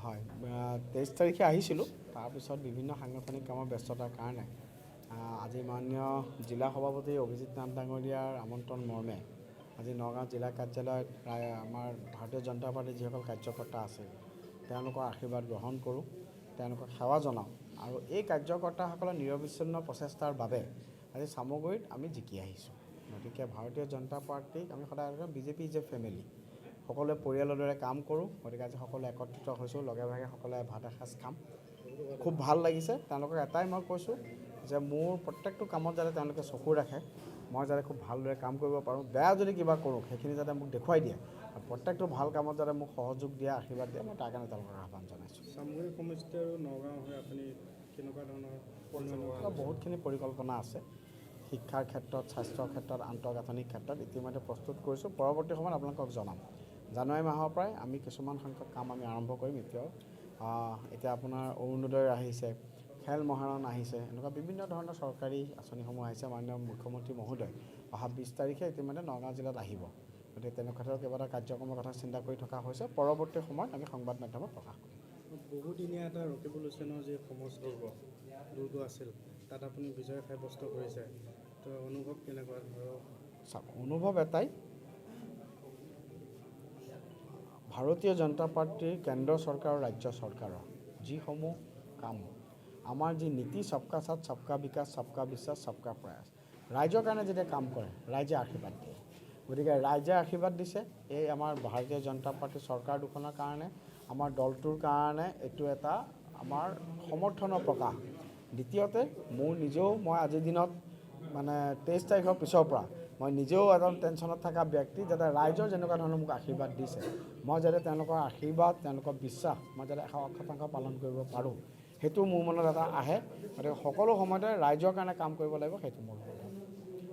হয় 23 তাৰিখে আহিছিলোঁ তাৰপিছত বিভিন্ন সাংগঠনিক কামৰ ব্যস্ততাৰ কাৰণে আজি মাননীয় জিলা সভাপতি অভিজিত নাথ ডাঙৰীয়াৰ আমন্ত্ৰণ মৰ্মে আজি নগাঁও জিলা কাৰ্যালয়ত আমাৰ ভাৰতীয় জনতা পাৰ্টিৰ যিসকল কাৰ্যকৰ্তা আছে তেওঁলোকৰ আশীৰ্বাদ গ্ৰহণ কৰোঁ, তেওঁলোকক সেৱা জনাওঁ আৰু এই কাৰ্যকৰ্তাসকলৰ নিৰবিচ্ছিন্ন প্ৰচেষ্টাৰ বাবে আজি চামগুৰিত আমি জিকি আহিছোঁ। গতিকে ভাৰতীয় জনতা পাৰ্টিক আমি সদায় বিজেপি ইজ এ ফেমিলি, সকলোৱে পৰিয়ালৰ দৰে কাম কৰোঁ। গতিকে আজি সকলোৱে একত্ৰিত হৈছোঁ, লগে ভাগে সকলোৱে ভাত এসাঁজ খাম, খুব ভাল লাগিছে। তেওঁলোকক এটাই মই কৈছোঁ যে মোৰ প্ৰত্যেকটো কামত যাতে তেওঁলোকে চকু ৰাখে, মই যাতে খুব ভালদৰে কাম কৰিব পাৰোঁ, বেয়া যদি কিবা কৰোঁ সেইখিনি যাতে মোক দেখুৱাই দিয়ে আৰু প্ৰত্যেকটো ভাল কামত যাতে মোক সহযোগ দিয়ে, আশীৰ্বাদ দিয়ে, মই তাৰ কাৰণে তেওঁলোকক আহ্বান জনাইছোঁ। চামগুৰি সমষ্টি আৰু নগাঁও হৈ আপুনি কেনেকুৱা ধৰণৰ বহুতখিনি পৰিকল্পনা আছে, শিক্ষাৰ ক্ষেত্ৰত, স্বাস্থ্যৰ ক্ষেত্ৰত, আন্তঃগাঁথনিৰ ক্ষেত্ৰত ইতিমধ্যে প্ৰস্তুত কৰিছোঁ। পৰৱৰ্তী সময়ত আপোনালোকক জনাম। জানুৱাৰী মাহৰ পৰাই আমি কিছুমান সংখ্যক কাম আমি আৰম্ভ কৰিম। এতিয়া আপোনাৰ অৰুণোদয় আহিছে, খেল মহাৰণ আহিছে, এনেকুৱা বিভিন্ন ধৰণৰ চৰকাৰী আঁচনিসমূহ আহিছে। মাননীয় মুখ্যমন্ত্ৰী মহোদয় অহা 20 তাৰিখে ইতিমধ্যে নগাঁও জিলাত আহিব। গতিকে তেনেকুৱা ধৰণৰ কেইবাটা কাৰ্যক্ৰমৰ কথা চিন্তা কৰি থকা হৈছে। পৰৱৰ্তী সময়ত আমি সংবাদ মাধ্যমত প্ৰকাশ কৰিম। বহুদিনীয়া এটা ৰকিবুল যি সমষ্টি দুৰ্গ আছিল, তাত আপুনি বিজয় সাব্যস্ত কৰিছে, তো অনুভৱ কেনেকুৱা ধৰক? চাওক, অনুভৱ এটাই, ভাৰতীয় জনতা পাৰ্টিৰ কেন্দ্ৰ চৰকাৰ আৰু ৰাজ্য চৰকাৰৰ যিসমূহ কাম, আমাৰ যি নীতি সবকা সাথ সবকা বিকাশ সবকা বিশ্বাস সবকা প্ৰয়াস, ৰাইজৰ কাৰণে যেতিয়া কাম কৰে ৰাইজে আশীৰ্বাদ দিয়ে। গতিকে ৰাইজে আশীৰ্বাদ দিছে, এই আমাৰ ভাৰতীয় জনতা পাৰ্টিৰ চৰকাৰ দুখনৰ কাৰণে, আমাৰ দলটোৰ কাৰণে এইটো এটা আমাৰ সমৰ্থনৰ প্ৰকাশ। দ্বিতীয়তে মোৰ নিজেও মই আজিৰ দিনত 23 তাৰিখৰ পিছৰ পৰা মই নিজেও এজন টেনশ্যনত থকা ব্যক্তি, যাতে ৰাইজৰ যেনেকুৱা ধৰণৰ মোক আশীৰ্বাদ দিছে, মই যাতে তেওঁলোকৰ আশীৰ্বাদ, তেওঁলোকৰ বিশ্বাস মই যাতে 100% পালন কৰিব পাৰোঁ, সেইটো মোৰ মনত এটা আহে। গতিকে সকলো সময়তে ৰাইজৰ কাৰণে কাম কৰিব লাগিব, সেইটো মোৰ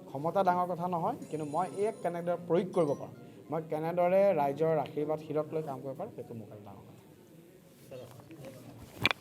ক্ষমতা ডাঙৰ কথা নহয়, কিন্তু মই কেনেদৰে প্ৰয়োগ কৰিব পাৰোঁ, মই কেনেদৰে ৰাইজৰ আশীৰ্বাদ শিৰত লৈ কাম কৰিব পাৰোঁ, সেইটো মোৰ কাৰণে ডাঙৰ।